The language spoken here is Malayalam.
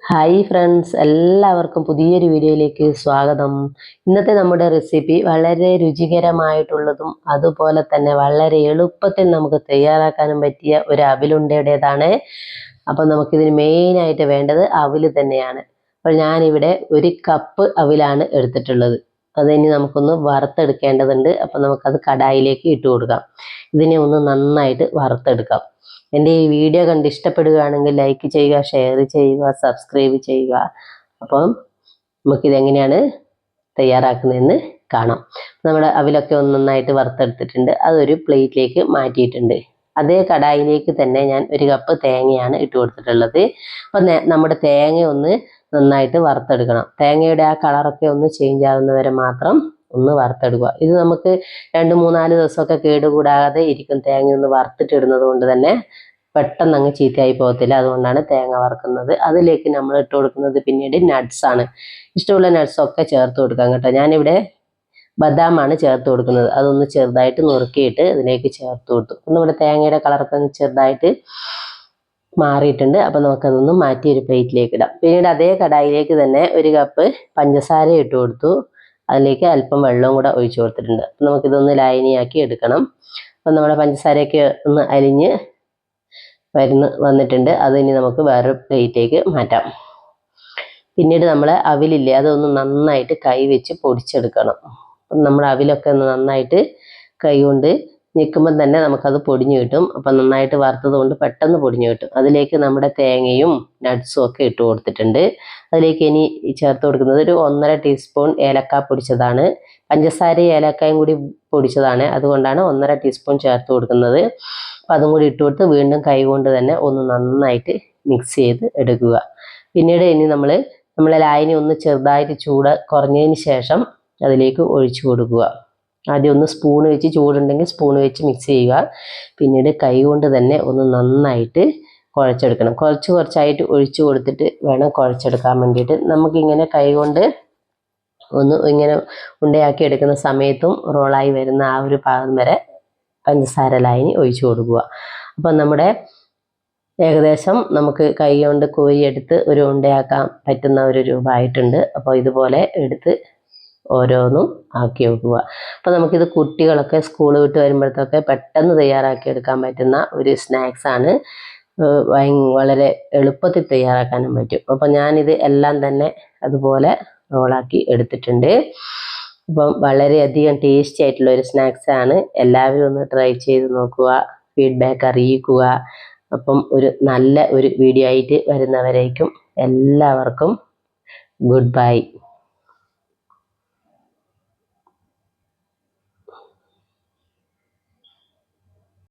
ഹായ് ഫ്രണ്ട്സ്, എല്ലാവർക്കും പുതിയൊരു വീഡിയോയിലേക്ക് സ്വാഗതം. ഇന്നത്തെ നമ്മുടെ റെസിപ്പി വളരെ രുചികരമായിട്ടുള്ളതും അതുപോലെ തന്നെ വളരെ എളുപ്പത്തിൽ നമുക്ക് തയ്യാറാക്കാനും പറ്റിയ ഒരു അവിലുണ്ടയുടേതാണ്. അപ്പം നമുക്കിതിന് മെയിനായിട്ട് വേണ്ടത് അവിൽ തന്നെയാണ്. അപ്പോൾ ഞാനിവിടെ 1 കപ്പ് അവിലാണ് എടുത്തിട്ടുള്ളത്. അതിനി നമുക്കൊന്ന് വറുത്തെടുക്കേണ്ടതുണ്ട്. അപ്പം നമുക്കത് കടായിലേക്ക് ഇട്ട് കൊടുക്കാം. ഇതിനെ ഒന്ന് നന്നായിട്ട് വറുത്തെടുക്കാം. എൻ്റെ ഈ വീഡിയോ കണ്ട് ഇഷ്ടപ്പെടുകയാണെങ്കിൽ ലൈക്ക് ചെയ്യുക, ഷെയർ ചെയ്യുക, സബ്സ്ക്രൈബ് ചെയ്യുക. അപ്പം നമുക്കിതെങ്ങനെയാണ് തയ്യാറാക്കുന്നതെന്ന് കാണാം. നമ്മുടെ അവിലൊക്കെ ഒന്ന് നന്നായിട്ട് വറുത്തെടുത്തിട്ടുണ്ട്. അതൊരു പ്ലേറ്റിലേക്ക് മാറ്റിയിട്ടുണ്ട്. അതേ കടായിലേക്ക് തന്നെ ഞാൻ 1 കപ്പ് തേങ്ങയാണ് ഇട്ട് കൊടുത്തിട്ടുള്ളത്. അപ്പം നമ്മുടെ തേങ്ങ ഒന്ന് നന്നായിട്ട് വറുത്തെടുക്കണം. തേങ്ങയുടെ ആ കളറൊക്കെ ഒന്ന് ചേഞ്ച് ആകുന്നവരെ മാത്രം ഒന്ന് വറുത്തെടുക്കുക. ഇത് നമുക്ക് 2-3-4 ദിവസമൊക്കെ കേടുകൂടാതെ ഇരിക്കും. തേങ്ങ ഒന്ന് വറുത്തിട്ടിടുന്നത് കൊണ്ട് തന്നെ പെട്ടെന്ന് അങ്ങ് ചീത്തയായി പോകത്തില്ല. അതുകൊണ്ടാണ് തേങ്ങ വറുക്കുന്നത്. അതിലേക്ക് നമ്മൾ ഇട്ട് കൊടുക്കുന്നത് പിന്നീട് നട്ട്സാണ്. ഇഷ്ടമുള്ള നട്ട്സൊക്കെ ചേർത്ത് കൊടുക്കാം കേട്ടോ. ഞാനിവിടെ ബദാമാണ് ചേർത്ത് കൊടുക്കുന്നത്. അതൊന്ന് ചെറുതായിട്ട് നുറുക്കിയിട്ട് ഇതിലേക്ക് ചേർത്ത് കൊടുത്തു. നമ്മുടെ തേങ്ങയുടെ കളറൊക്കെ ഒന്ന് ചെറുതായിട്ട് മാറിയിട്ടുണ്ട്. അപ്പം നമുക്കതൊന്ന് മാറ്റി ഒരു പ്ലേറ്റിലേക്ക് ഇടാം. പിന്നീട് അതേ കടായിലേക്ക് തന്നെ 1 കപ്പ് പഞ്ചസാര ഇട്ട് കൊടുത്തു. അതിലേക്ക് അല്പം വെള്ളവും കൂടെ ഒഴിച്ചു കൊടുത്തിട്ടുണ്ട്. അപ്പം നമുക്കിതൊന്ന് ലായനിയാക്കി എടുക്കണം. അപ്പം നമ്മുടെ പഞ്ചസാരയൊക്കെ ഒന്ന് അലിഞ്ഞ് വന്നിട്ടുണ്ട്. അതിനി നമുക്ക് വേറൊരു പ്ലേറ്റിലേക്ക് മാറ്റാം. പിന്നീട് നമ്മൾ അവിലില്ലേ, അതൊന്ന് നന്നായിട്ട് കൈ വെച്ച് പൊടിച്ചെടുക്കണം. നമ്മുടെ അവിലൊക്കെ ഒന്ന് നന്നായിട്ട് കൈ കൊണ്ട് ഞെക്കുമ്പം തന്നെ നമുക്കത് പൊടിഞ്ഞു കിട്ടും. അപ്പം നന്നായിട്ട് വറുത്തത് കൊണ്ട് പെട്ടെന്ന് പൊടിഞ്ഞു കിട്ടും. അതിലേക്ക് നമ്മുടെ തേങ്ങയും നട്ട്സും ഒക്കെ ഇട്ട് കൊടുത്തിട്ടുണ്ട്. അതിലേക്ക് ഇനി ചേർത്ത് കൊടുക്കുന്നത് ഒരു 1.5 ടീസ്പൂൺ ഏലക്ക പൊടിച്ചതാണ്. പഞ്ചസാരയും ഏലക്കായും കൂടി പൊടിച്ചതാണ്. അതുകൊണ്ടാണ് 1.5 ടീസ്പൂൺ ചേർത്ത് കൊടുക്കുന്നത്. അപ്പം അതും കൂടി ഇട്ട് കൊടുത്ത് വീണ്ടും കൈ കൊണ്ട് തന്നെ ഒന്ന് നന്നായിട്ട് മിക്സ് ചെയ്ത് എടുക്കുക. പിന്നീട് ഇനി നമ്മളെ ലായനി ഒന്ന് ചെറുതായിട്ട് ചൂട് കുറഞ്ഞതിന് ശേഷം അതിലേക്ക് ഒഴിച്ചു കൊടുക്കുക. ആദ്യം ഒന്ന് സ്പൂൺ വെച്ച്, ചൂടുണ്ടെങ്കിൽ സ്പൂൺ വെച്ച് മിക്സ് ചെയ്യുക. പിന്നീട് കൈ കൊണ്ട് തന്നെ ഒന്ന് നന്നായിട്ട് കുഴച്ചെടുക്കണം. കുറച്ചായിട്ട് ഒഴിച്ചു കൊടുത്തിട്ട് വേണം കുഴച്ചെടുക്കാൻ വേണ്ടിയിട്ട്. നമുക്കിങ്ങനെ കൈ കൊണ്ട് ഒന്ന് ഇങ്ങനെ ഉണ്ടയാക്കി എടുക്കുന്ന സമയത്തും റോളായി വരുന്ന ആ ഒരു പാകം വരെ പഞ്ചസാര ലായനി ഒഴിച്ചു കൊടുക്കുക. അപ്പം നമ്മുടെ ഏകദേശം നമുക്ക് കൈ കൊണ്ട് കോരിയെടുത്ത് ഒരു ഉണ്ടയാക്കാൻ പറ്റുന്ന ഒരു രൂപമായിട്ടുണ്ട്. അപ്പോൾ ഇതുപോലെ എടുത്ത് ഓരോന്നും ആക്കി വെക്കുക. അപ്പോൾ നമുക്കിത് കുട്ടികളൊക്കെ സ്കൂൾ വിട്ട് വരുമ്പോഴത്തൊക്കെ പെട്ടെന്ന് തയ്യാറാക്കി എടുക്കാൻ പറ്റുന്ന ഒരു സ്നാക്സാണ്. വളരെ എളുപ്പത്തിൽ തയ്യാറാക്കാനും പറ്റും. അപ്പം ഞാനിത് എല്ലാം തന്നെ അതുപോലെ റോളാക്കി എടുത്തിട്ടുണ്ട്. അപ്പം വളരെയധികം ടേസ്റ്റി ആയിട്ടുള്ള ഒരു സ്നാക്സാണ്. എല്ലാവരും ഒന്ന് ട്രൈ ചെയ്ത് നോക്കുക, ഫീഡ്ബാക്ക് അറിയിക്കുക. അപ്പം നല്ല ഒരു വീഡിയോ ആയിട്ട് വരുന്നവരേക്കും എല്ലാവർക്കും ഗുഡ് ബൈ.